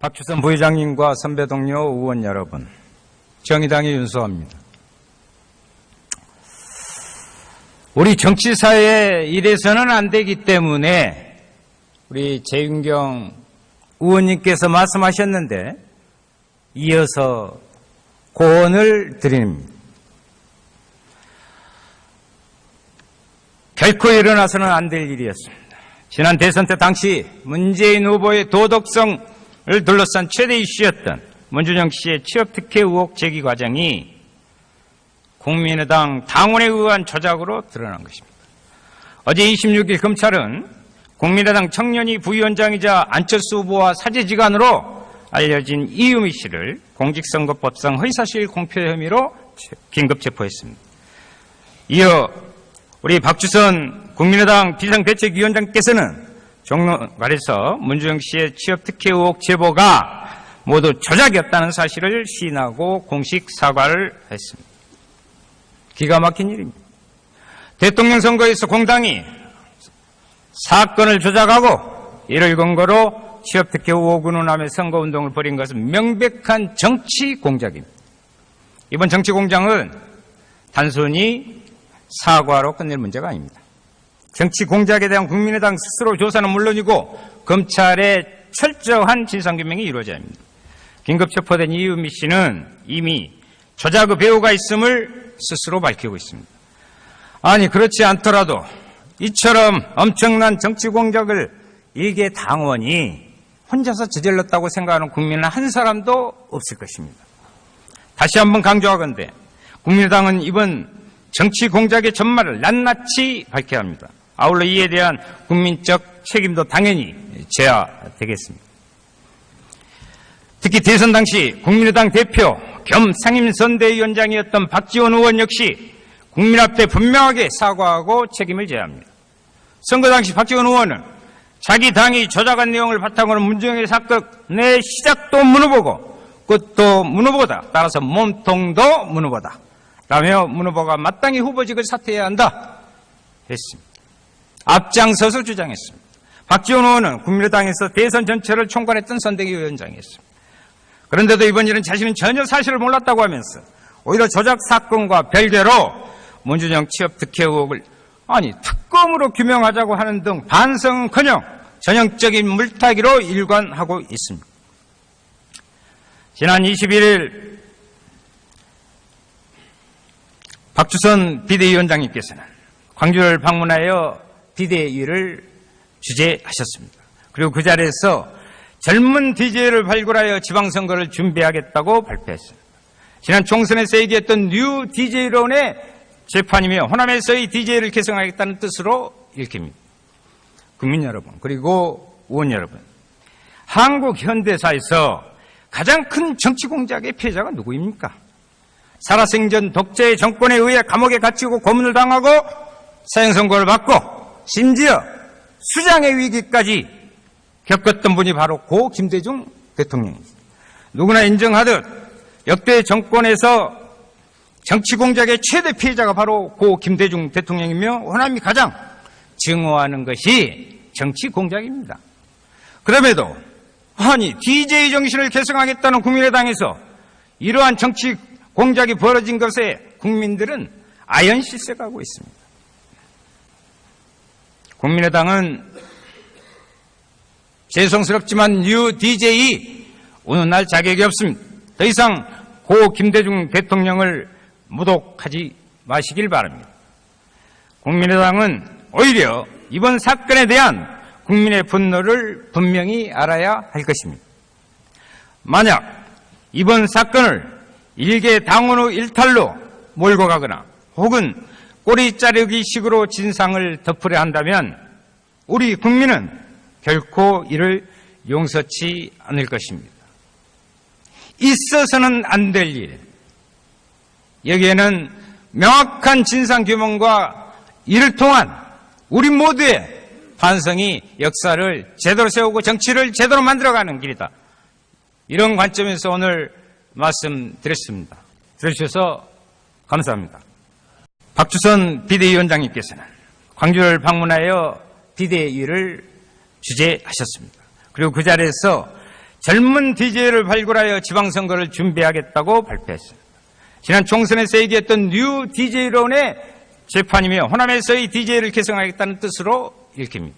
박주선 부회장님과 선배 동료 의원 여러분, 정의당의 윤수호입니다. 우리 정치사회에 이래서는 안 되기 때문에 우리 재윤경 의원님께서 말씀하셨는데 이어서 고언을 드립니다. 결코 일어나서는 안 될 일이었습니다. 지난 대선 때 당시 문재인 후보의 도덕성을 둘러싼 최대 이슈였던 문준영 씨의 취업특혜 의혹 제기 과정이 국민의당 당원에 의한 조작으로 드러난 것입니다. 어제 26일 검찰은 국민의당 청년위 부위원장이자 안철수 후보와 사제지간으로 알려진 이유미 씨를 공직선거법상 허위사실 공표 혐의로 긴급 체포했습니다. 이어 우리 박주선 국민의당 비상대책위원장께서는 종로관에서 문준영 씨의 취업특혜 의혹 제보가 모두 조작이었다는 사실을 시인하고 공식 사과를 했습니다. 기가 막힌 일입니다. 대통령 선거에서 공당이 사건을 조작하고 이를 근거로 취업특혜 의혹을 운운하며 선거운동을 벌인 것은 명백한 정치 공작입니다. 이번 정치 공작은 단순히 사과로 끝낼 문제가 아닙니다. 정치 공작에 대한 국민의당 스스로 조사는 물론이고 검찰의 철저한 진상규명이 이루어져야 합니다. 긴급 체포된 이유미 씨는 이미 조작의 배후가 있음을 스스로 밝히고 있습니다. 아니 그렇지 않더라도 이처럼 엄청난 정치 공작을 일개 당원이 혼자서 저질렀다고 생각하는 국민은 한 사람도 없을 것입니다. 다시 한번 강조하건대 국민의당은 이번 정치 공작의 전말을 낱낱이 밝혀야 합니다. 아울러 이에 대한 국민적 책임도 당연히 져야 되겠습니다. 특히 대선 당시 국민의당 대표 겸 상임선대위원장이었던 박지원 의원 역시 국민 앞에 분명하게 사과하고 책임을 져야 합니다. 선거 당시 박지원 의원은 자기 당이 조작한 내용을 바탕으로 문준영의 사건의 시작도 문 후보고 끝도 문 후보다. 따라서 몸통도 문 후보다. 라며 문 후보가 마땅히 후보직을 사퇴해야 한다 했습니다. 앞장서서 주장했습니다. 박지원 의원은 국민의당에서 대선 전체를 총괄했던 선대위원장이었습니다. 그런데도 이번 일은 자신은 전혀 사실을 몰랐다고 하면서 오히려 조작 사건과 별개로 문준영 취업특혜 의혹을 특검으로 규명하자고 하는 등 반성은커녕 전형적인 물타기로 일관하고 있습니다. 지난 21일 박주선 비대위원장님께서는 광주를 방문하여 비대위를 주재하셨습니다. 그리고 그 자리에서 젊은 DJ를 발굴하여 지방선거를 준비하겠다고 발표했습니다. 지난 총선에서 얘기했던 뉴 DJ론의 재판이며 호남에서의 DJ를 개성하겠다는 뜻으로 읽힙니다. 국민 여러분 그리고 의원 여러분, 한국 현대사에서 가장 큰 정치 공작의 피해자가 누구입니까? 살아생전 독재의 정권에 의해 감옥에 갇히고 고문을 당하고 사형선고를 받고 심지어 수장의 위기까지 겪었던 분이 바로 고 김대중 대통령입니다. 누구나 인정하듯 역대 정권에서 정치 공작의 최대 피해자가 바로 고 김대중 대통령이며 호남이 가장 증오하는 것이 정치 공작입니다. 그럼에도 DJ 정신을 계승하겠다는 국민의당에서 이러한 정치 공작이 벌어진 것에 국민들은 아연 실색하고 있습니다. 국민의당은 죄송스럽지만 뉴 DJ 운운할 자격이 없습니다. 더 이상 고 김대중 대통령을 모독하지 마시길 바랍니다. 국민의당은 오히려 이번 사건에 대한 국민의 분노를 분명히 알아야 할 것입니다. 만약 이번 사건을 일개 당원의 일탈로 몰고 가거나 혹은 꼬리 자르기 식으로 진상을 덮으려 한다면 우리 국민은 결코 이를 용서치 않을 것입니다. 있어서는 안 될 일, 여기에는 명확한 진상규명과 이를 통한 우리 모두의 반성이 역사를 제대로 세우고 정치를 제대로 만들어가는 길이다. 이런 관점에서 오늘 말씀드렸습니다. 들어주셔서 감사합니다. 박주선 비대위원장님께서는 광주를 방문하여 비대위를 주재하셨습니다. 그리고 그 자리에서 젊은 DJ를 발굴하여 지방선거를 준비하겠다고 발표했습니다. 지난 총선에서 얘기했던 뉴 DJ론의 재판이며 호남에서의 DJ를 개성하겠다는 뜻으로 읽힙니다.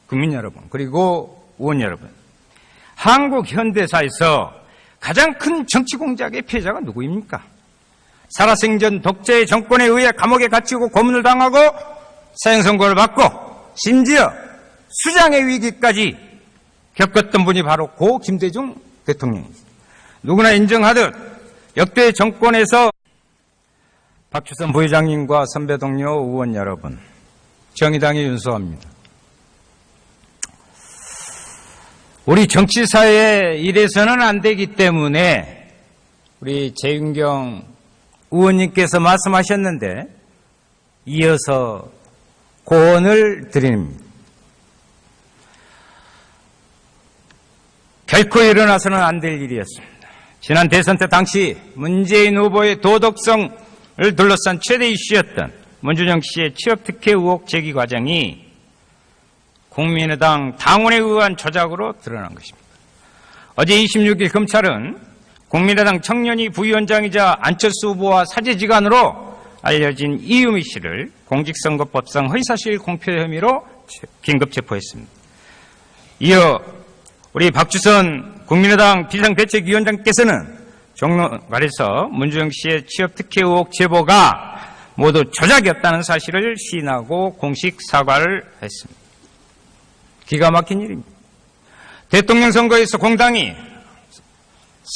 국민 여러분, 그리고 의원 여러분, 한국 현대사에서 가장 큰 정치 공작의 피해자가 누구입니까? 살아생전 독재의 정권에 의해 감옥에 갇히고 고문을 당하고 사형선고를 받고 심지어 수장의 위기까지 겪었던 분이 바로 고 김대중 대통령입니다. 누구나 인정하듯 역대 정권에서 박주선 부회장님과 선배 동료 의원 여러분, 정의당에 윤소합니다. 우리 정치사에 이래서는 안 되기 때문에 우리 재윤경 의원님께서 말씀하셨는데 이어서 고언을 드립니다. 결코 일어나서는 안 될 일이었습니다. 지난 대선 때 당시 문재인 후보의 도덕성을 둘러싼 최대 이슈였던 문준영 씨의 취업특혜 의혹 제기 과정이 국민의당 당원에 의한 조작으로 드러난 것입니다. 어제 26일 검찰은 국민의당 청년위 부위원장이자 안철수 후보와 사제지간으로 알려진 이유미 씨를 공직선거법상 허위사실 공표 혐의로 긴급 체포했습니다. 이어 우리 박주선 국민의당 비상대책위원장께서는 종로관에서 문준영 씨의 취업특혜 의혹 제보가 모두 조작이었다는 사실을 시인하고 공식 사과를 했습니다. 기가 막힌 일입니다. 대통령 선거에서 공당이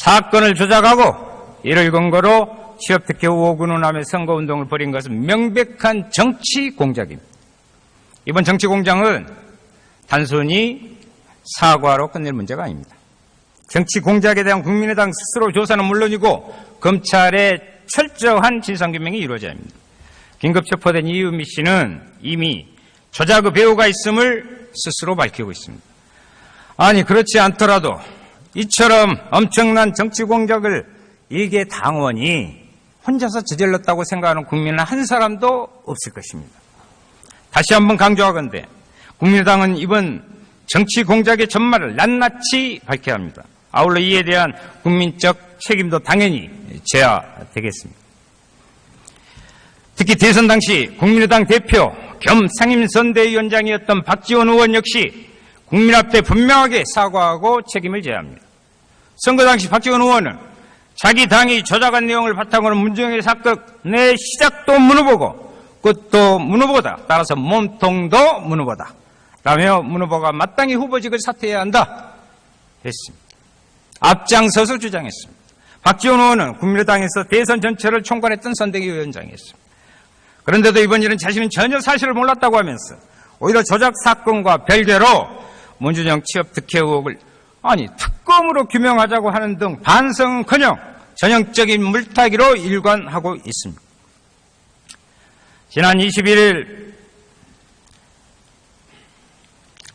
사건을 조작하고 이를 근거로 취업특혜 의혹을 논하며 선거운동을 벌인 것은 명백한 정치 공작입니다. 이번 정치 공작은 단순히 사과로 끝낼 문제가 아닙니다. 정치 공작에 대한 국민의당 스스로 조사는 물론이고 검찰의 철저한 진상규명이 이루어져야 합니다. 긴급 체포된 이유미 씨는 이미 조작의 배후가 있음을 스스로 밝히고 있습니다. 아니 그렇지 않더라도 이처럼 엄청난 정치 공작을 일개 당원이 혼자서 저질렀다고 생각하는 국민은 한 사람도 없을 것입니다. 다시 한번 강조하건대 국민의당은 이번 정치 공작의 전말을 낱낱이 밝혀야 합니다. 아울러 이에 대한 국민적 책임도 당연히 져야 되겠습니다. 특히 대선 당시 국민의당 대표 겸 상임선대위원장이었던 박지원 의원 역시 국민 앞에 분명하게 사과하고 책임을 져야 합니다. 선거 당시 박지원 의원은 자기 당이 조작한 내용을 바탕으로 문준영의 사건의 시작도 문 후보고 끝도 문 후보다. 따라서 몸통도 문 후보다. 라며 문 후보가 마땅히 후보직을 사퇴해야 한다 했습니다. 앞장서서 주장했습니다. 박지원 의원은 국민의당에서 대선 전체를 총괄했던 선대위원장이었습니다. 그런데도 이번 일은 자신은 전혀 사실을 몰랐다고 하면서 오히려 조작 사건과 별개로 문준영 취업 특혜 의혹을 특검으로 규명하자고 하는 등 반성은커녕 전형적인 물타기로 일관하고 있습니다. 지난 21일